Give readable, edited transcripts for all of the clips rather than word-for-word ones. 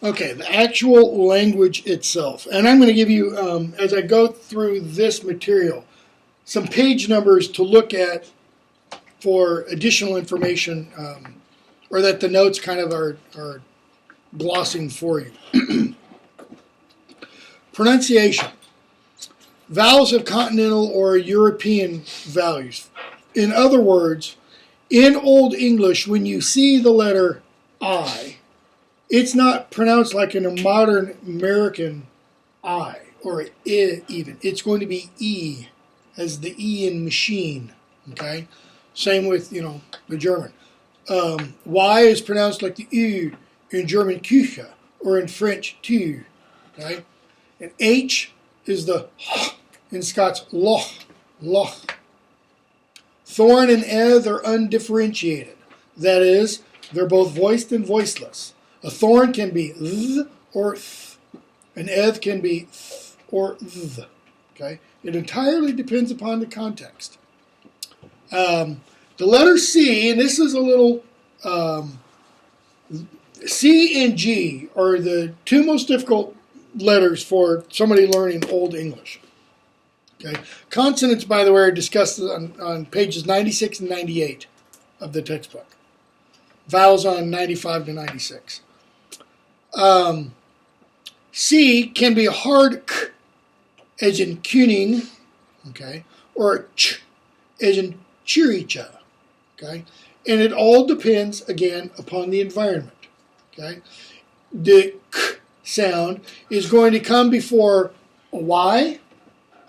Okay, the actual language itself. And I'm going to give you, as I go through this material, some page numbers to look at for additional information, or that the notes kind of are glossing for you. Pronunciation. Vowels of continental or European values. In other words, in Old English, when you see the letter I, it's not pronounced like in a modern American I, or I even. It's going to be E, as the E in machine, okay? Same with, the German. Y is pronounced like the U in German Küche, or in French tu, okay? And H is the H in Scots loch, loch. Thorn and eth are undifferentiated. That is, they're both voiced and voiceless. A thorn can be th or th. An eth can be th or th. Okay? It entirely depends upon the context. The letter C, and this is a little... C and G are the two most difficult letters for somebody learning Old English. Okay. Consonants, by the way, are discussed on pages 96 and 98 of the textbook. Vowels on 95 to 96. C can be a hard k, as in kuning, okay, or a ch, as in chiricha, okay, and it all depends again upon the environment. Okay, the k sound is going to come before a y,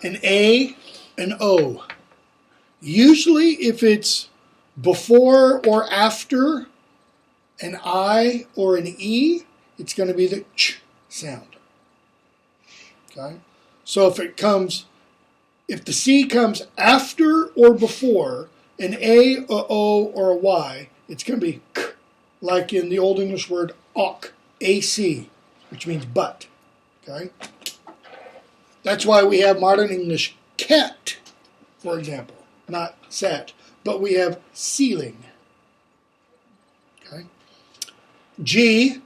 an a, an o. Usually, if it's before or after an I or an E, it's going to be the ch sound. Okay? So if the C comes after or before an A, a O, or a Y, it's going to be k, like in the Old English word ok, AC, which means but. Okay? That's why we have modern English cat, for example, not sat, but we have ceiling. Okay? G,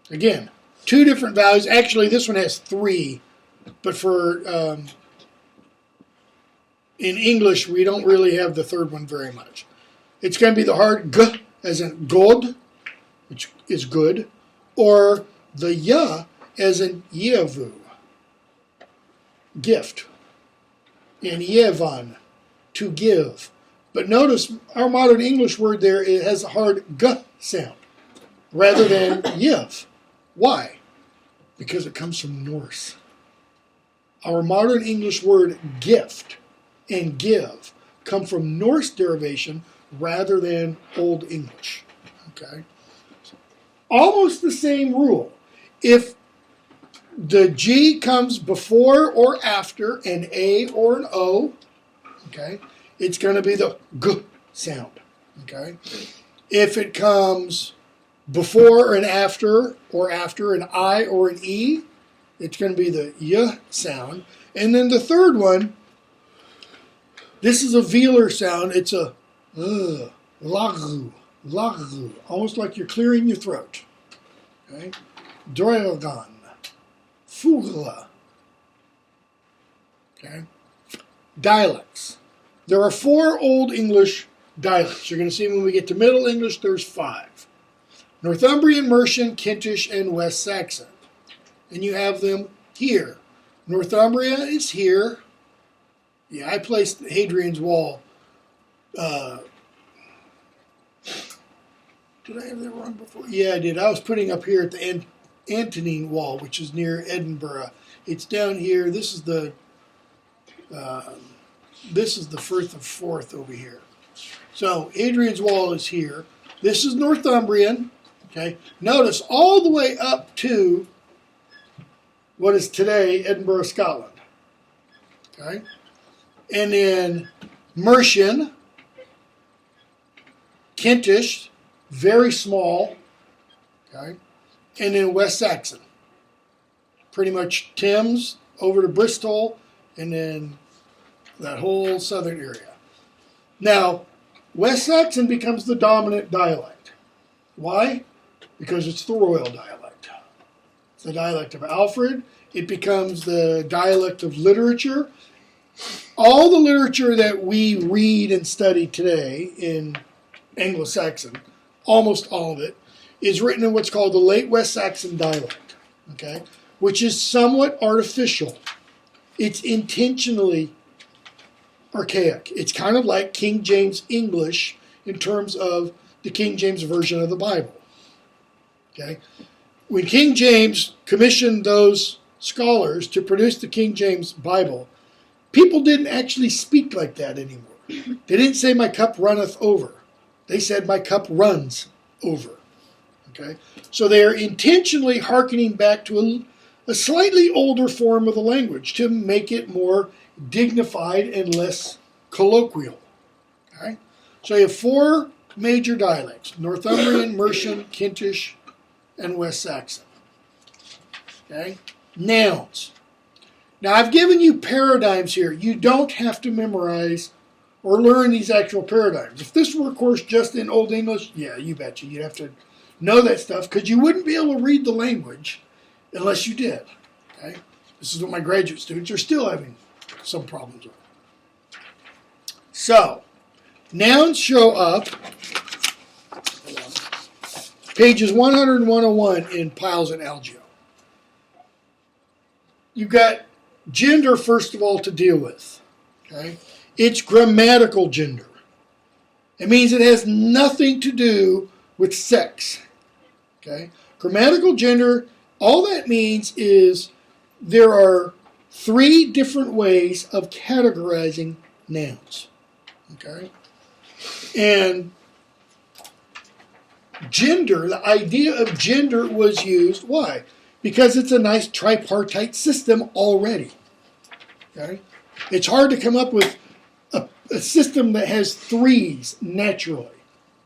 again, two different values. Actually, this one has three, but for in English, we don't really have the third one very much. It's going to be the hard g, as in god, which is good, or the ya, as in yevu, gift, and yevan, to give. But notice our modern English word there, it has a hard g sound rather than yiv. Why? Because it comes from Norse. Our modern English word gift and give come from Norse derivation rather than Old English. Okay? Almost the same rule. If the G comes before or after an A or an O, okay, it's going to be the G sound. Okay? If it comes before and after, or after an I or an E, it's going to be the Y sound. And then the third one, this is a velar sound. It's a lagu, lagu, almost like you're clearing your throat. Okay? Drogan, fugla. Okay? Dialects. There are 4 Old English dialects. You're going to see when we get to Middle English, there's 5. Northumbrian, Mercian, Kentish, and West Saxon. And you have them here. Northumbria is here. Yeah, I placed Hadrian's Wall. Did I have that wrong before? Yeah, I did. I was putting up here at the Antonine Wall, which is near Edinburgh. It's down here. This is the Firth of Forth over here. So Hadrian's Wall is here. This is Northumbrian. Okay. Notice all the way up to what is today Edinburgh, Scotland. Okay. And then Mercian, Kentish, very small. Okay. And then West Saxon. Pretty much Thames over to Bristol and then that whole southern area. Now, West Saxon becomes the dominant dialect. Why? Because it's the royal dialect. the dialect of Alfred. It becomes the dialect of literature. All the literature that we read and study today in Anglo-Saxon, almost all of it, is written in what's called the Late West Saxon dialect, okay, which is somewhat artificial. It's intentionally archaic. It's kind of like King James English in terms of the King James Version of the Bible. Okay? When King James commissioned those scholars to produce the King James Bible, people didn't actually speak like that anymore. They didn't say, my cup runneth over. They said, my cup runs over. Okay? So they are intentionally hearkening back to a slightly older form of the language to make it more dignified and less colloquial. Okay? So you have 4 major dialects: Northumbrian, Mercian, Kentish, and West Saxon. Okay? Nouns. Now I've given you paradigms here. You don't have to memorize or learn these actual paradigms. If this were a course just in Old English, yeah, you betcha. You'd have to know that stuff because you wouldn't be able to read the language unless you did. Okay? This is what my graduate students are still having some problems with. So, nouns show up, pages 100 and 101 in Piles and Algeo. You've got gender, first of all, to deal with. Okay? It's grammatical gender. It means it has nothing to do with sex. Okay? Grammatical gender, all that means is there are 3 different ways of categorizing nouns. Okay? And gender, the idea of gender was used. Why? Because it's a nice tripartite system already. Okay? It's hard to come up with a system that has 3s naturally.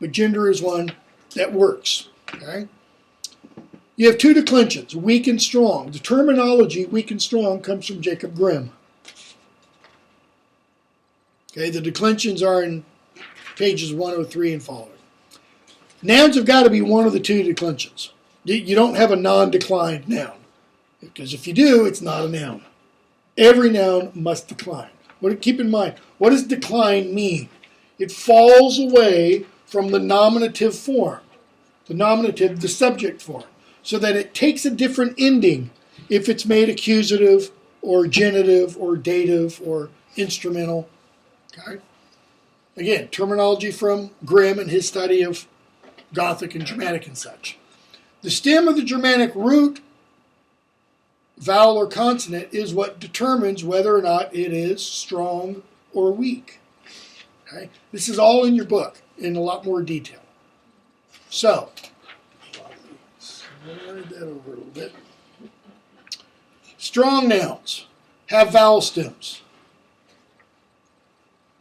But gender is one that works. Okay? You have 2 declensions, weak and strong. The terminology weak and strong comes from Jacob Grimm. Okay, the declensions are in pages 103 and following. Nouns have got to be one of the 2 declensions. You don't have a non-declined noun. Because if you do, it's not a noun. Every noun must decline. Keep in mind, what does decline mean? It falls away from the nominative form. The nominative, the subject form. So that it takes a different ending if it's made accusative or genitive or dative or instrumental. Okay? Again, terminology from Grimm and his study of Gothic and Germanic and such. The stem of the Germanic root, vowel or consonant, is what determines whether or not it is strong or weak. Okay? This is all in your book in a lot more detail. So, slide that over a little bit. Strong nouns have vowel stems.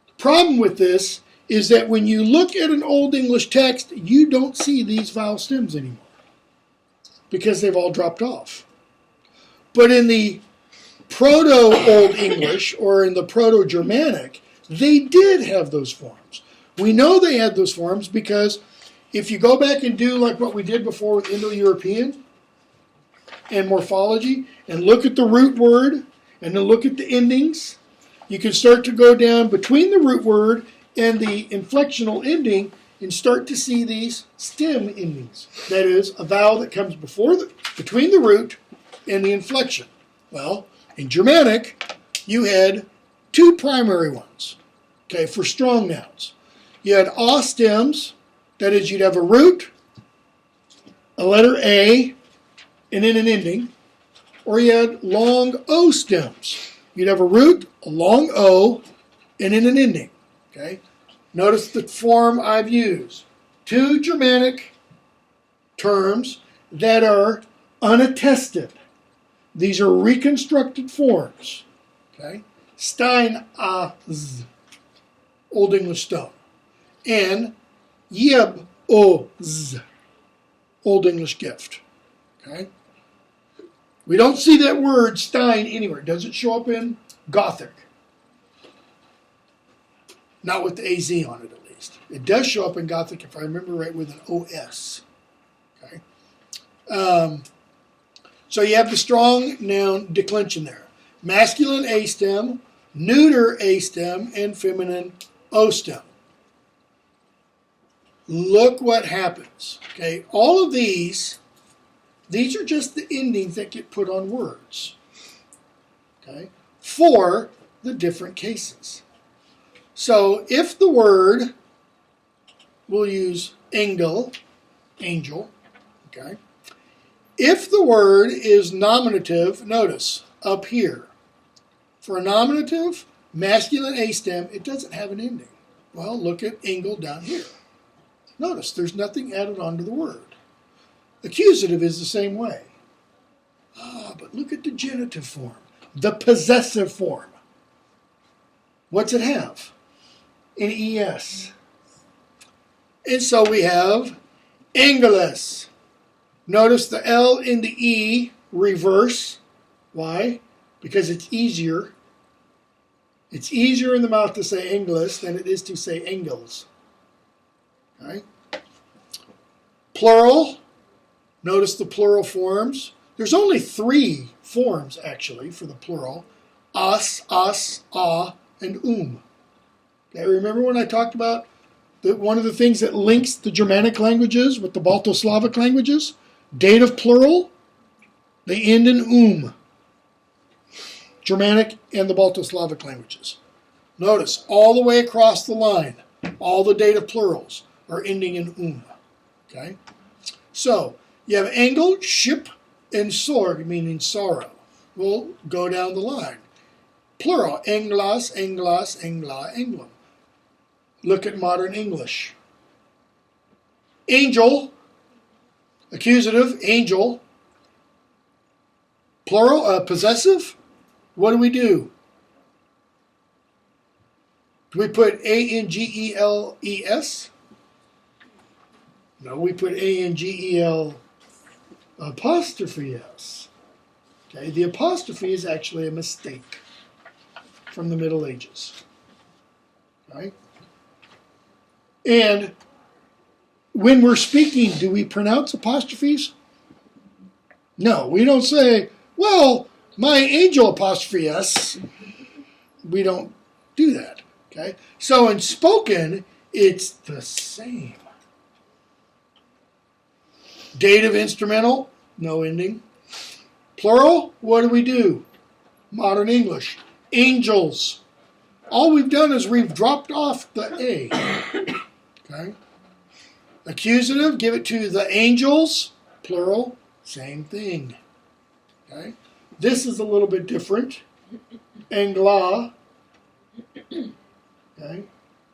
The problem with this is that when you look at an Old English text, you don't see these vowel stems anymore because they've all dropped off. But in the Proto-Old English or in the Proto-Germanic, they did have those forms. We know they had those forms because if you go back and do like what we did before with Indo-European and morphology and look at the root word and then look at the endings, you can start to go down between the root word and the inflectional ending and start to see these stem endings. That is, a vowel that comes between the root and the inflection. Well, in Germanic, you had 2 primary ones, okay, for strong nouns. You had A stems. That is, you'd have a root, a letter A, and then an ending. Or you had long O stems. You'd have a root, a long O, and then an ending. Okay? Notice the form I've used. 2 Germanic terms that are unattested. These are reconstructed forms. Okay? Stein, Old English stone. And Yeb Oz, Old English gift. Okay? We don't see that word Stein anywhere. It doesn't show up in Gothic. Not with the AZ on it, at least. It does show up in Gothic, if I remember right, with an OS. Okay? So you have the strong noun declension there. Masculine A stem, neuter A stem, and feminine O stem. Look what happens. Okay, all of these are just the endings that get put on words. Okay, for the different cases. So if the word, we'll use angel, okay. If the word is nominative, notice up here. For a nominative, masculine A stem, it doesn't have an ending. Well, look at angel down here. Notice there's nothing added onto the word. Accusative is the same way. But look at the genitive form, the possessive form. What's it have? An ES. And so we have angelus. Notice the L and the E reverse. Why? Because it's easier. It's easier in the mouth to say angelus than it is to say angels. Okay. Plural. Notice the plural forms. There's only 3 forms, actually, for the plural. Us, ah, and Okay, remember when I talked about one of the things that links the Germanic languages with the Balto-Slavic languages? Dative plural, they end in Germanic and the Balto-Slavic languages. Notice, all the way across the line, all the dative plurals are ending in Okay? So, you have angel, ship, and sorg, meaning sorrow. We'll go down the line. Plural, anglas, anglas, angla, anglum. Look at modern English. Angel, accusative, angel. Plural, possessive. What do? Do we put A-N-G-E-L-E-S? No, we put A-N-G-E-L apostrophe S. Okay, the apostrophe is actually a mistake from the Middle Ages. Right? And when we're speaking, do we pronounce apostrophes? No, we don't say, well, my angel apostrophe S. We don't do that. Okay? So in spoken, it's the same. Dative instrumental, no ending. Plural, what do? Modern English. Angels. All we've done is we've dropped off the A. Okay? Accusative, give it to the angels. Plural, same thing. Okay? This is a little bit different. Angla. Okay?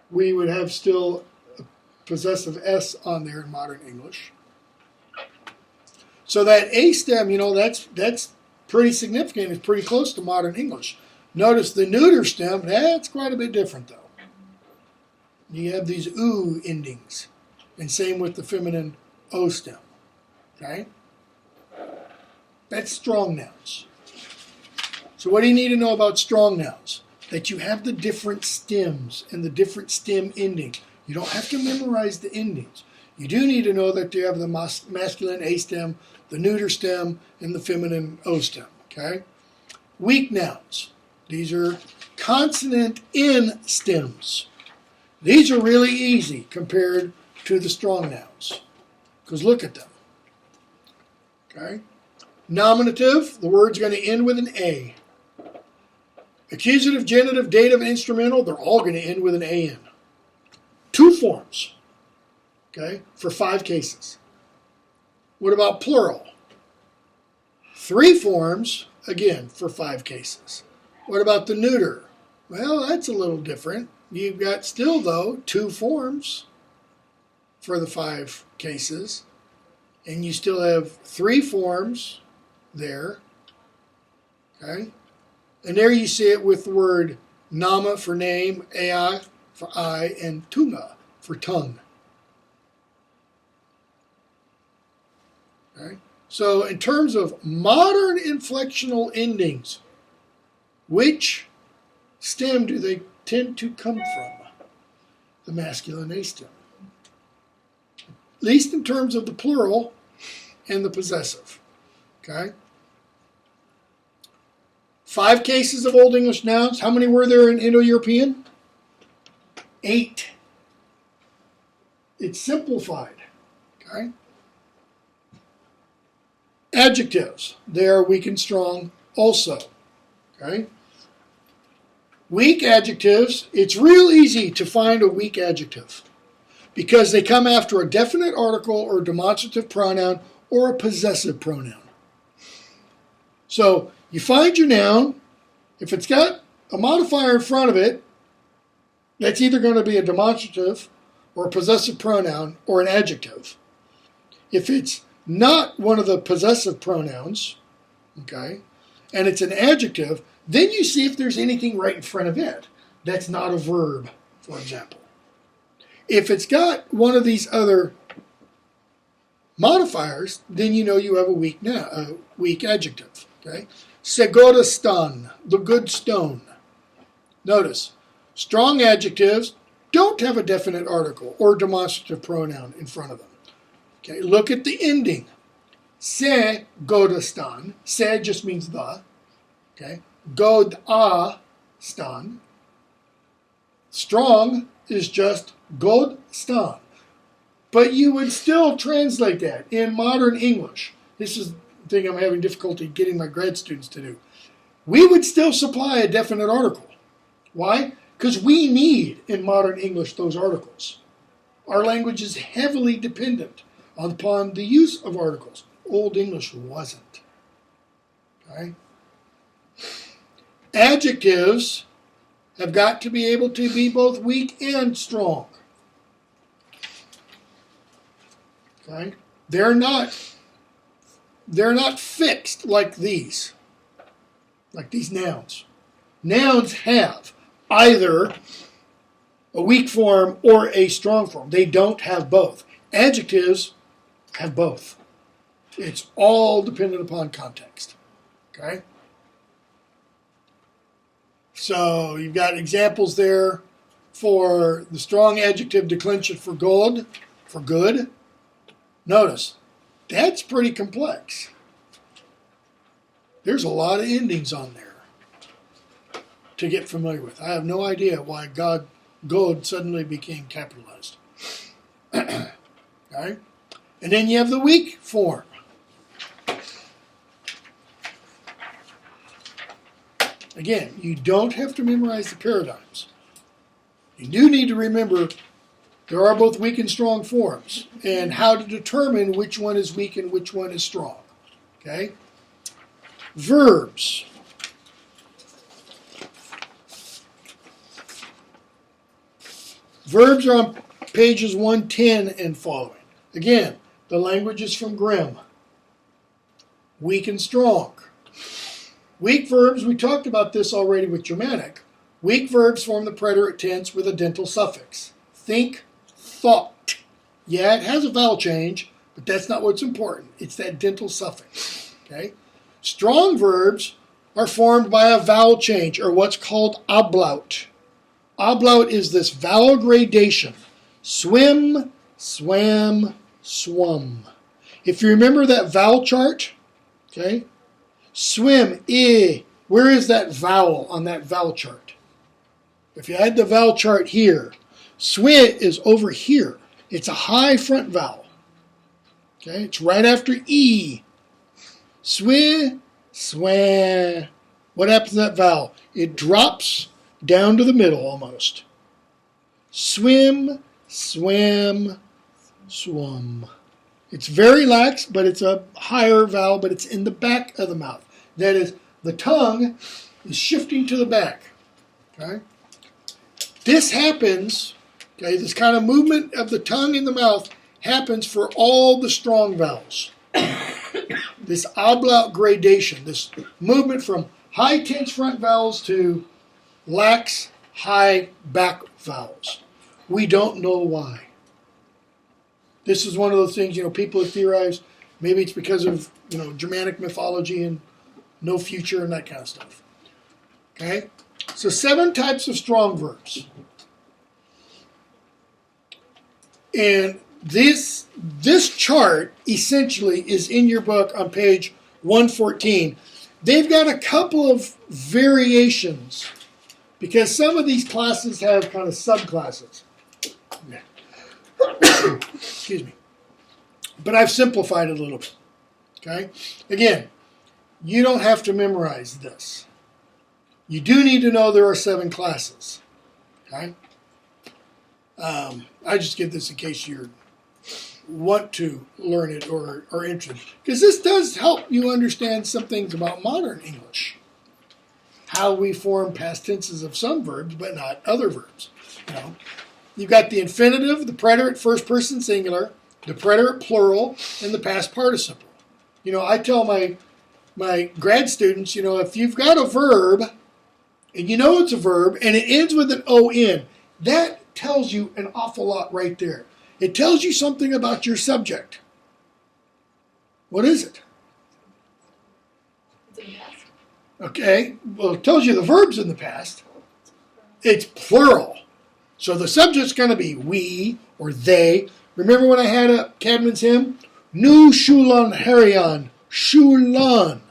We would have still a possessive S on there in modern English. So that A stem, that's pretty significant. It's pretty close to modern English. Notice the neuter stem, that's quite a bit different though. You have these oo endings. And same with the feminine O stem. Okay? That's strong nouns. So what do you need to know about strong nouns? That you have the different stems and the different stem endings. You don't have to memorize the endings. You do need to know that you have the masculine A stem, the neuter stem, and the feminine O stem. Okay? Weak nouns. These are consonant N stems. These are really easy compared to the strong nouns. Because look at them. Okay? Nominative, the word's going to end with an A. Accusative, genitive, dative, and instrumental, they're all going to end with an AN. 2 forms. Okay? For 5 cases. What about plural? 3 forms, again, for 5 cases. What about the neuter? Well, that's a little different. You've got still, though, 2 forms for the 5 cases. And you still have 3 forms there. Okay? And there you see it with the word nama for name, ai for eye, and tunga for tongue. Okay? So in terms of modern inflectional endings, which stem do they tend to come from? The masculine A stem. At least in terms of the plural and the possessive. Okay? 5 cases of Old English nouns. How many were there in Indo-European? 8. It's simplified. Okay. Adjectives. They are weak and strong also. Okay. Weak adjectives. It's real easy to find a weak adjective because they come after a definite article or demonstrative pronoun or a possessive pronoun. So you find your noun. If it's got a modifier in front of it, that's either going to be a demonstrative or a possessive pronoun or an adjective. If it's not one of the possessive pronouns, okay, and it's an adjective, then you see if there's anything right in front of it that's not a verb, for example. If it's got one of these other modifiers, then you know you have a weak adjective. Okay, Segodastan, the good stone. Notice, strong adjectives don't have a definite article or demonstrative pronoun in front of them. Okay, look at the ending. Se godastan. Se just means the. Okay, god-a-stan. Strong is just god-stan. But you would still translate that in modern English. This is the thing I'm having difficulty getting my grad students to do. We would still supply a definite article. Why? Because we need, in modern English, those articles. Our language is heavily dependent upon the use of articles. Old English wasn't. Okay? Adjectives have got to be able to be both weak and strong. Okay? They're not fixed like these nouns. Nouns have either a weak form or a strong form. They don't have both. Adjectives have both. It's all dependent upon context. Okay? So you've got examples there for the strong adjective declension for good. Notice, that's pretty complex. There's a lot of endings on there to get familiar with. I have no idea why God suddenly became capitalized. Okay? And then you have the weak form. Again, you don't have to memorize the paradigms. You do need to remember there are both weak and strong forms and how to determine which one is weak and which one is strong. Okay? Verbs. Verbs are on pages 110 and following. Again, the language is from Grimm. Weak and strong. Weak verbs, we talked about this already with Germanic. Weak verbs form the preterite tense with a dental suffix. Think, thought. Yeah, it has a vowel change, but that's not what's important. It's that dental suffix. Okay? Strong verbs are formed by a vowel change, or what's called ablaut. Ablaut is this vowel gradation. Swim, swam, swum. If you remember that vowel chart, okay? Swim, where is that vowel on that vowel chart? If you had the vowel chart here, swim is over here. It's a high front vowel. Okay, it's right after E. Swi, swam. What happens to that vowel? It drops down to the middle almost. Swim, swam, swum. It's very lax, but it's a higher vowel, but it's in the back of the mouth. That is, the tongue is shifting to the back. Okay? This happens, okay, this kind of movement of the tongue in the mouth happens for all the strong vowels. This ablaut gradation, this movement from high tense front vowels to lax high back vowels. We don't know why. This is one of those things, people have theorized. Maybe it's because of, Germanic mythology and no future and that kind of stuff. Okay? So 7 types of strong verbs. And this chart essentially is in your book on page 114. they've got a couple of variations because some of these classes have kind of subclasses. Excuse me. But I've simplified it a little bit. Okay? Again, you don't have to memorize this. You do need to know there are 7 classes. Okay? I just give this in case you want to learn it or are interested. Because this does help you understand some things about modern English. How we form past tenses of some verbs, but not other verbs. You know, you've got the infinitive, the preterite first person singular, the preterite plural, and the past participle. You know, I tell my grad students, you know, if you've got a verb, and you know it's a verb, and it ends with an O-N, that tells you an awful lot right there. It tells you something about your subject. What is it? It's in the past. Okay, well, it tells you the verb's in the past. It's plural. So the subject's going to be we or they. Remember when I had a Cadman's hymn? Nu shulan harion, shulan.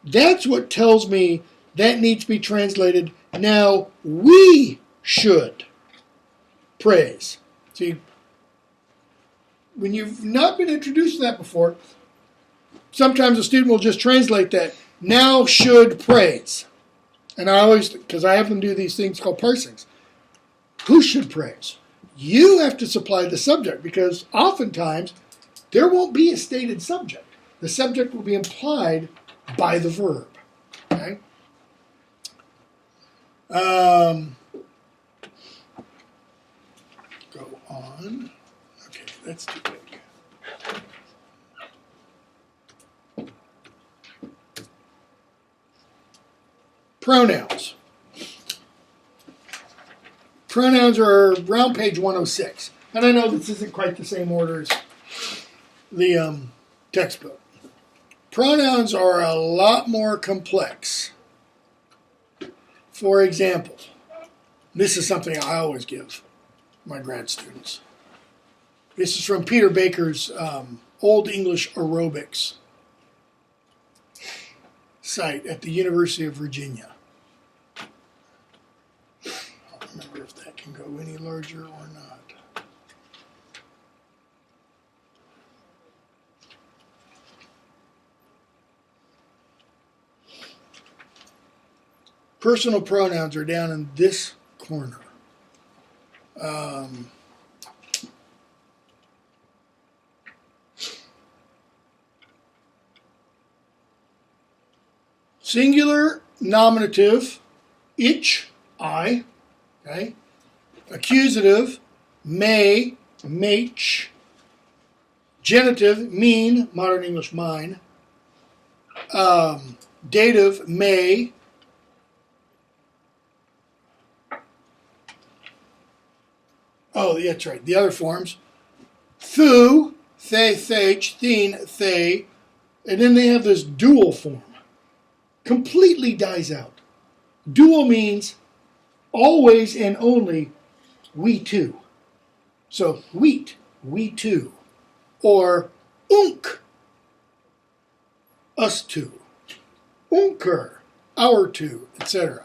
That's what tells me that needs to be translated, now we should praise. See, when you've not been introduced to that before, sometimes a student will just translate that, now should praise. And I always, because I have them do these things called parsings. Who should praise? You have to supply the subject, because oftentimes there won't be a stated subject. The subject will be implied by the verb. Okay? Go on. Okay, that's too big. Pronouns. Pronouns are around page 106. And I know this isn't quite the same order as the textbook. Pronouns are a lot more complex. For example, this is something I always give my grad students. This is from Peter Baker's Old English Aerobics site at the University of Virginia. I don't remember if that can go any larger or not. Personal pronouns are down in this corner. Singular nominative, ich, I. Okay. Accusative, may, mach. Genitive, mean, modern English, mine. Dative, may. Oh, that's right. The other forms. Thu, they, thach, theen, they. And then they have this dual form. Completely dies out. Dual means always and only we two. So wheat, we two. Or unk, us two. Unker, our two, etc.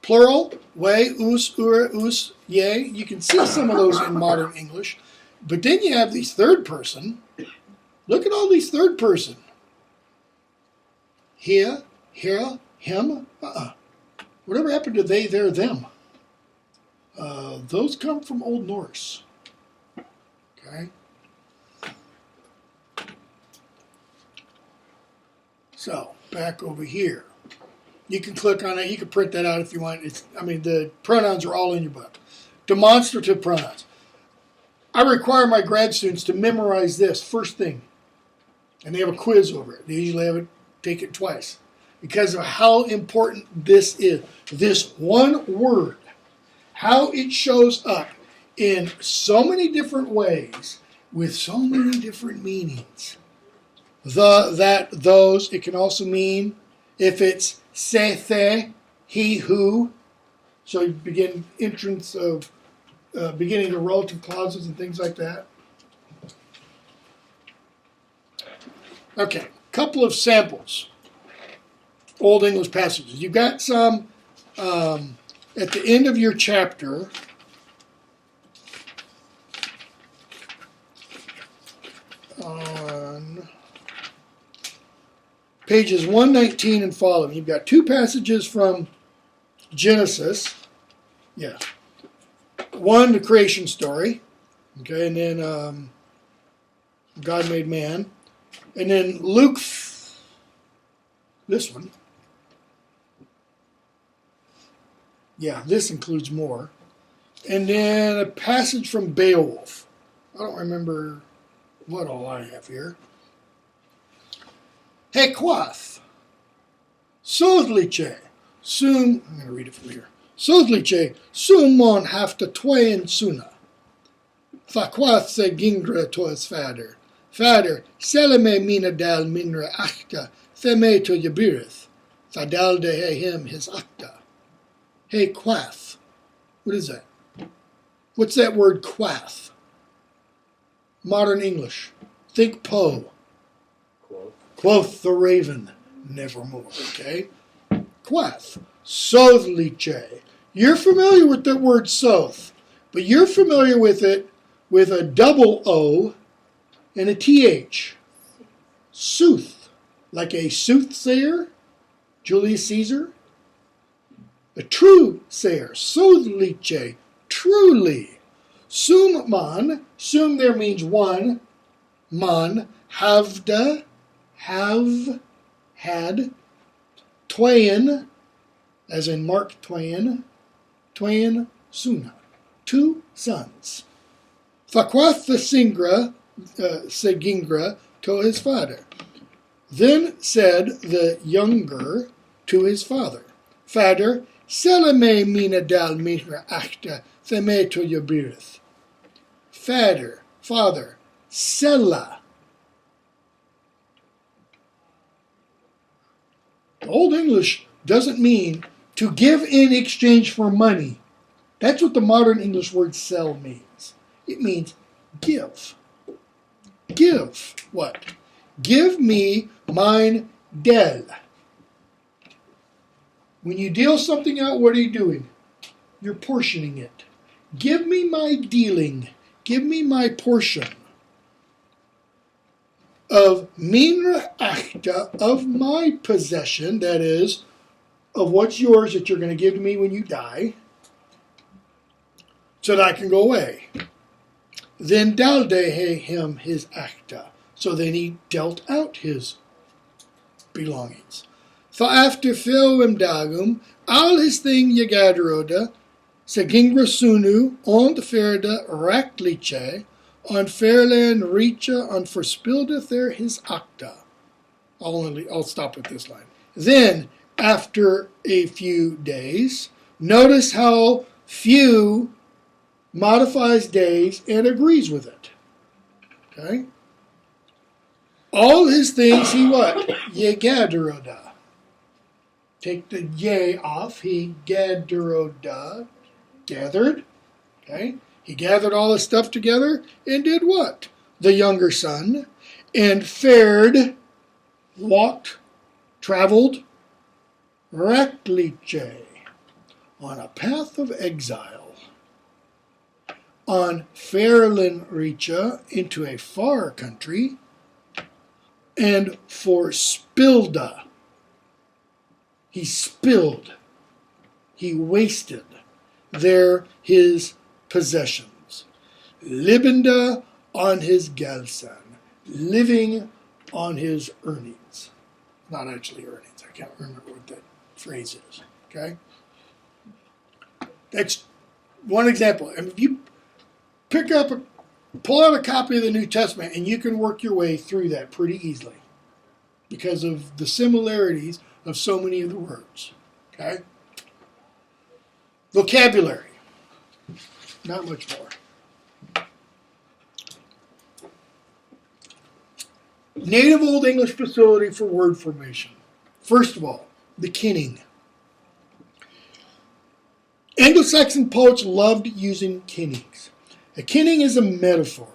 Plural, we, us, ur, us, ye. You can see some of those in modern English. But then you have these third person. Look at all these third person. Here, here, him. Whatever happened to they, their, them? Those come from Old Norse. Okay. So, back over here. You can click on it. You can print that out if you want. The pronouns are all in your book. Demonstrative pronouns. I require my grad students to memorize this first thing. And they have a quiz over it. They usually have it, take it twice. Because of how important this is. This one word. How it shows up in so many different ways with so many different meanings. The, that, those. It can also mean if it's se, the, he, who. So you begin entrance of beginning of relative clauses and things like that. Okay, couple of samples. Old English passages. You've got some at the end of your chapter. On pages 119 and following, you've got two passages from Genesis. Yeah. One, the creation story. Okay, and then God made man. And then Luke, this one. Yeah, this includes more. And then a passage from Beowulf. I don't remember what all I have here. Hey, quath. Sodliche. I'm going to read it from here. Sodliche, sum mon hafta twain suna. Thakwath se gingra to his father. Father, seleme mina dal minra achta, theme to yabirith. Thadal de him his acta. Hey, quath. What is that? What's that word quath? Modern English. Think Poe. Quoth the raven, nevermore. Okay? Quath. Sothliche. You're familiar with the word soth, but you're familiar with it with a double O and a TH. Sooth. Like a soothsayer, Julius Caesar. A true sayer. Sothliche. Truly. Sum man. Sum there means one. Man. Havda. Have. Had. Twain. As in Mark Twain. Twain suna. Two sons. Thakwath the Segingra to his father. Then said the younger to his father, Father, selame mina dal mina achta theme to yabirith. Father, sella. Old English doesn't mean to give in exchange for money. That's what the modern English word sell means. It means give. Give what? Give me mine del. When you deal something out, what are you doing? You're portioning it. Give me my dealing. Give me my portion of minra achta, of my possession, that is, of what's yours that you're going to give to me when you die, so that I can go away. Then daldehe him his acta. So then he dealt out his belongings. After filwim dagum, all his thing yagaderoda, segingra sunu, on the ferda raktliche, on fairland richa, on forspildeth there his acta. I'll stop at this line. Then, after a few days, notice how few modifies days and agrees with it. Okay? All his things he what? Yegaderoda. Take the ye off. He gaderoda. Gathered. Okay? He gathered all his stuff together and did what? The younger son. And fared, walked, traveled, rectliche, on a path of exile. On Fairlin Richa, into a far country, and for spilda. He spilled, he wasted there his possessions. Libenda on his galsan, living on his earnings. Not actually earnings, I can't remember what that phrase is. Okay? That's one example. And if you pull out a copy of the New Testament, and you can work your way through that pretty easily because of the similarities of so many of the words. Okay? Vocabulary. Not much more. Native Old English facility for word formation. First of all, the kinning. Anglo-Saxon poets loved using kinnings. A kinning is a metaphor,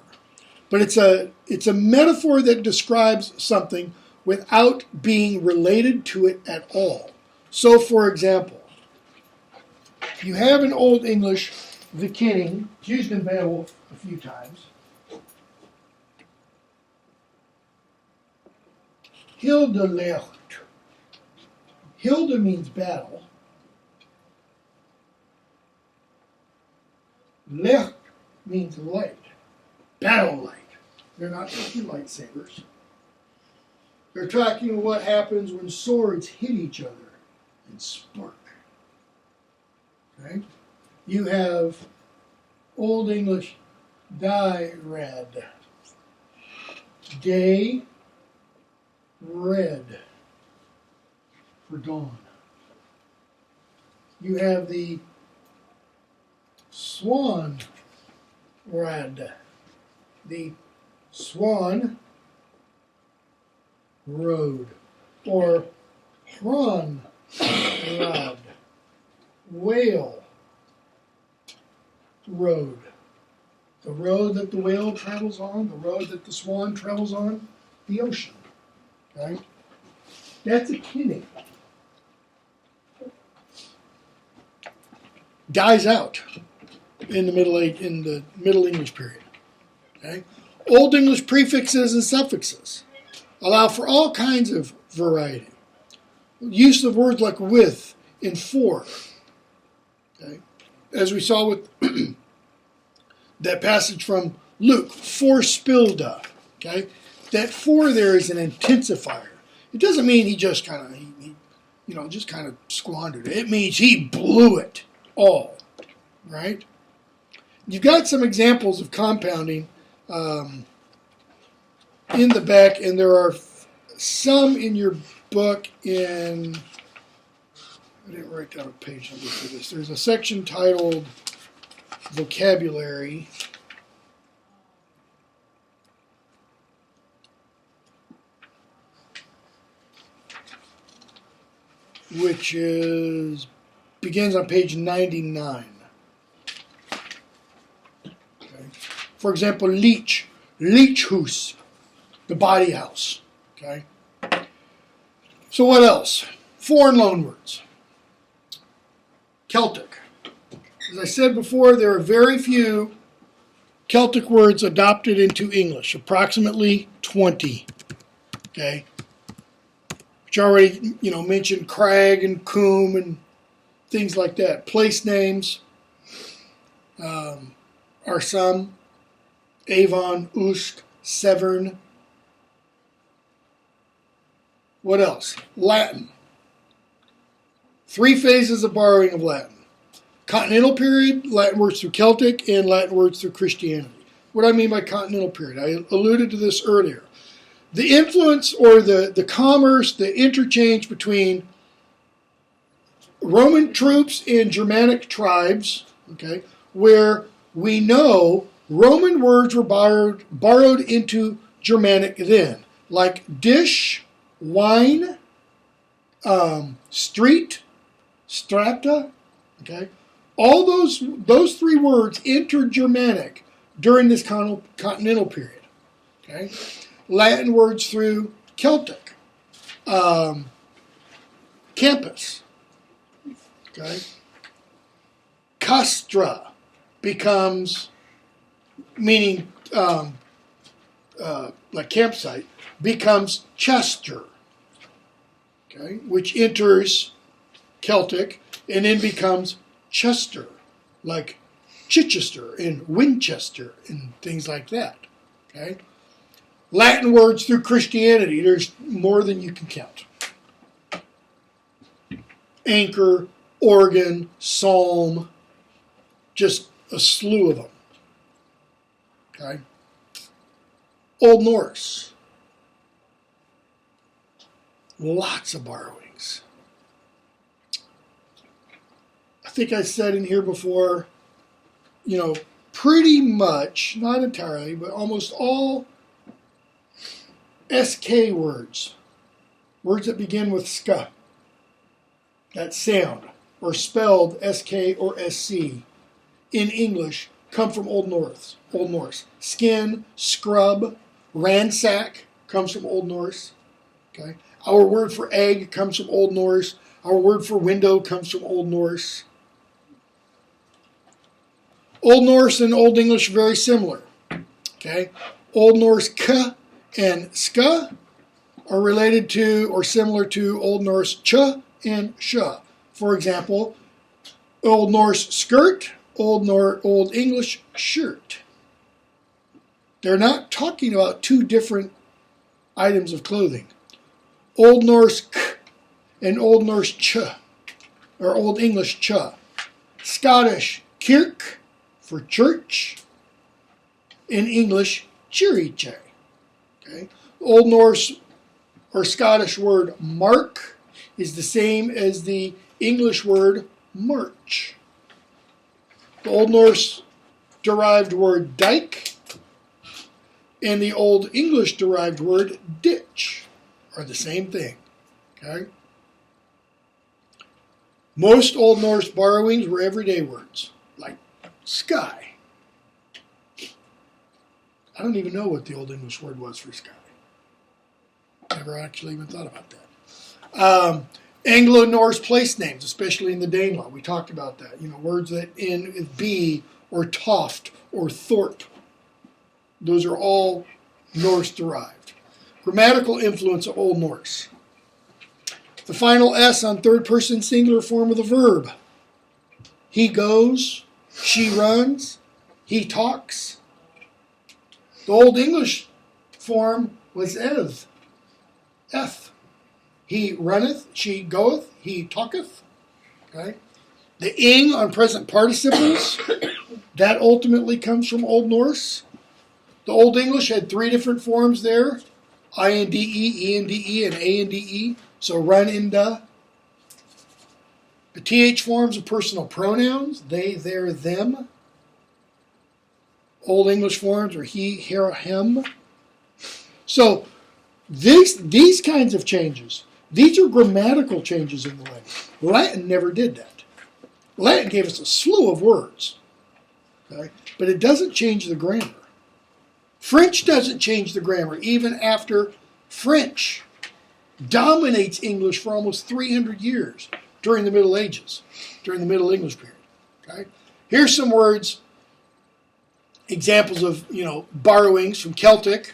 but it's a metaphor that describes something without being related to it at all. So, for example, you have in Old English the kenning, it's used in Beowulf a few times. Hildelecht. Hilda means battle. Lecht means light, battle light. They're not talking lightsabers. They're talking about what happens when swords hit each other and spark. Okay? You have Old English die red. Day red for dawn. You have the swan red. The swan road, or Hron rod, whale road. The road that the whale travels on, the road that the swan travels on, the ocean. Okay? That's a kenning. Dies out in the Middle English period. Okay? Old English prefixes and suffixes allow for all kinds of variety. Use of words like with and for. Okay? As we saw with that passage from Luke, forspilda. Okay? That for there is an intensifier. It doesn't mean he just kind of squandered it. It means he blew it all. Right? You've got some examples of compounding in the back, and there are some in your book in, I didn't write down a page number for this. There's a section titled Vocabulary. Which begins on page 99. Okay. For example, leech, leechhouse, the body house. Okay. So what else? Foreign loanwords. Celtic. As I said before, there are very few Celtic words adopted into English, approximately 20. Okay. Which I already, mentioned crag and coombe and things like that. Place names are some. Avon, Usk, Severn. What else? Latin. 3 phases of borrowing of Latin. Continental period, Latin words through Celtic, and Latin words through Christianity. What do I mean by continental period? I alluded to this earlier. The influence or the commerce, the interchange between Roman troops and Germanic tribes, okay, where we know Roman words were borrowed into Germanic then, like dish, wine, street, strata, okay. All those 3 words entered Germanic during this continental period, okay. Latin words through Celtic. Campus. Okay. Castra becomes, meaning like campsite, becomes Chester. Okay, which enters Celtic and then becomes Chester, like Chichester and Winchester and things like that. Okay. Latin words through Christianity, there's more than you can count. Anchor, organ, psalm, just a slew of them. Okay? Old Norse. Lots of borrowings. I think I said in here before, pretty much, not entirely, but almost all SK words that begin with ska, that sound, or spelled SK or SC in English, come from Old Norse. Skin, scrub, ransack comes from Old Norse. Okay? Our word for egg comes from Old Norse. Our word for window comes from Old Norse. Old Norse and Old English are very similar. Okay? Old Norse k and ska are related to or similar to Old Norse ch and sh. For example, Old Norse skirt, Old English shirt. They're not talking about two different items of clothing. Old Norse k and Old Norse ch, or Old English ch. Scottish kirk for church. In English, chiriche. Okay? Old Norse or Scottish word mark is the same as the English word march. The Old Norse derived word dike and the Old English derived word ditch are the same thing. Okay? Most Old Norse borrowings were everyday words, like sky. I don't even know what the Old English word was for sky. Never actually even thought about that. Anglo-Norse place names, especially in the Danelaw. We talked about that. Words that end with B or Toft or Thorpe. Those are all Norse derived. Grammatical influence of Old Norse. The final S on third person singular form of the verb. He goes, she runs, he talks. The Old English form was eth. He runneth, she goeth, he talketh. Okay? The ing on present participles, that ultimately comes from Old Norse. The Old English had three different forms there. I-N-D-E, E-N-D-E, and A-N-D-E. So run in the. The TH forms of personal pronouns, they, their, them. Old English forms are he, her, him. So these kinds of changes, these are grammatical changes in the language. Latin never did that. Latin gave us a slew of words, okay? But it doesn't change the grammar. French doesn't change the grammar even after French dominates English for almost 300 years during the Middle Ages, during the Middle English period. Okay? Here's some words, examples of borrowings from Celtic,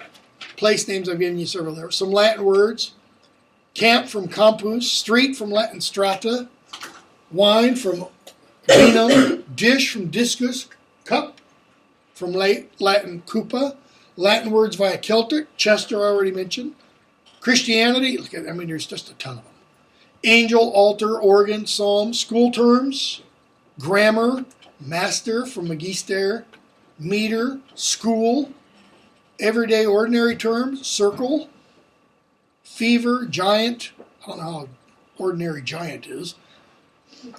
place names I've given you several there. Some Latin words, camp from campus, street from Latin strata, wine from vinum, dish from discus, cup from Latin cupa, Latin words via Celtic, Chester I already mentioned. Christianity, there's just a ton of them. Angel, altar, organ, psalm, school terms, grammar, master from magister, meter, school, everyday ordinary terms, circle, fever, giant, I don't know how ordinary giant is,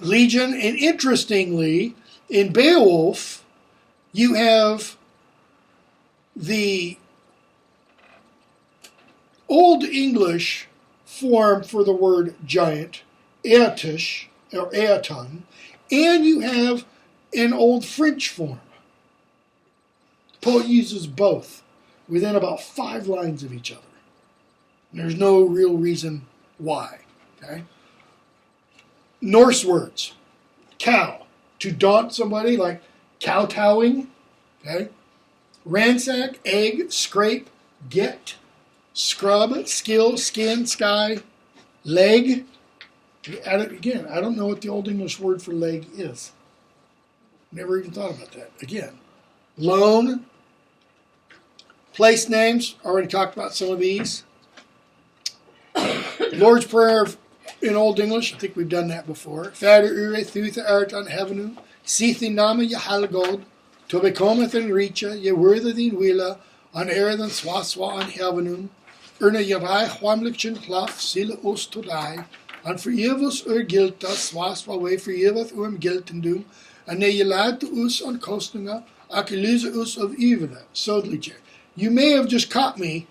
legion, and interestingly, in Beowulf, you have the Old English form for the word giant, Eatish, or Eaton, and you have an Old French form. The poet uses both within about 5 lines of each other. And there's no real reason why. Okay? Norse words, cow, to daunt somebody, like kowtowing. Okay? Ransack, egg, scrape, get, scrub, skill, skin, sky, leg. Again, I don't know what the Old English word for leg is. Never even thought about that. Again, loan, place names, already talked about some of these. Lord's Prayer in Old English, I think we've done that before. Fader ure thutha art on heavenum, sithi nama je halgod, to bekometh en richa, je worthy din willa, on erden swaswa on heavenum, urna je rai hwamlikchen klaf, sile os to die, on verevels gilta, swaswa way vereveth giltendum, en ne je laat us on kostninga, akelize us of evila, sodliche. You may have just caught me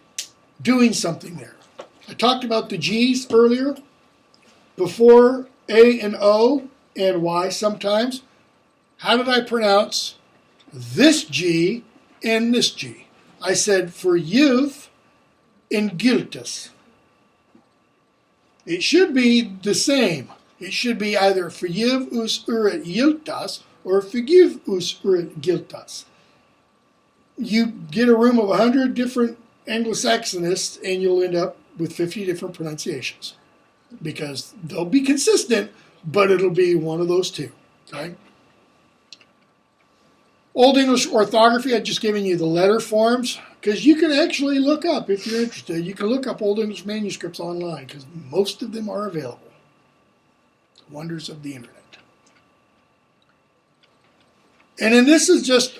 doing something there. I talked about the G's earlier, before A and O and Y sometimes. How did I pronounce this G and this G? I said for youth in giltus. It should be the same. It should be either vergeef us unsere guiltas or forgive us unsere guiltas. You get a room of 100 different Anglo-Saxonists and you'll end up with 50 different pronunciations because they'll be consistent, but it'll be one of those two. Okay? Old English orthography, I've just given you the letter forms because you can actually look up, if you're interested, you can look up Old English manuscripts online because most of them are available. Wonders of the internet. And then this is just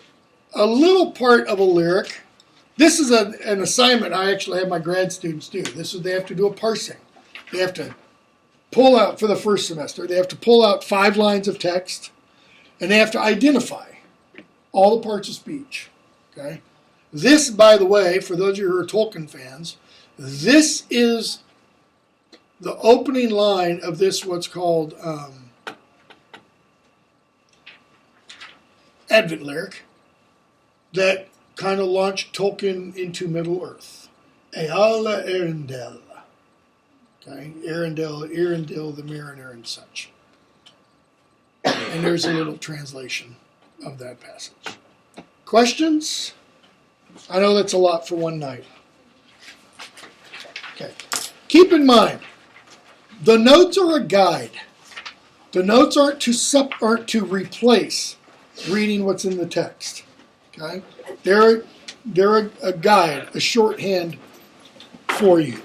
a little part of a lyric. This is an assignment I actually have my grad students do. They have to do a parsing. They have to pull out, for the first semester, they have to pull out 5 lines of text, and they have to identify all the parts of speech. Okay? This, by the way, for those of you who are Tolkien fans, this is the opening line of this, what's called Advent lyric, that kind of launched Tolkien into Middle-earth. Eala Arendelle. Okay, Arendelle the Mariner and such. And there's a little translation of that passage. Questions? I know that's a lot for one night. Okay. Keep in mind, the notes are a guide. The notes aren't to replace reading what's in the text. Okay? They're a guide, a shorthand for you.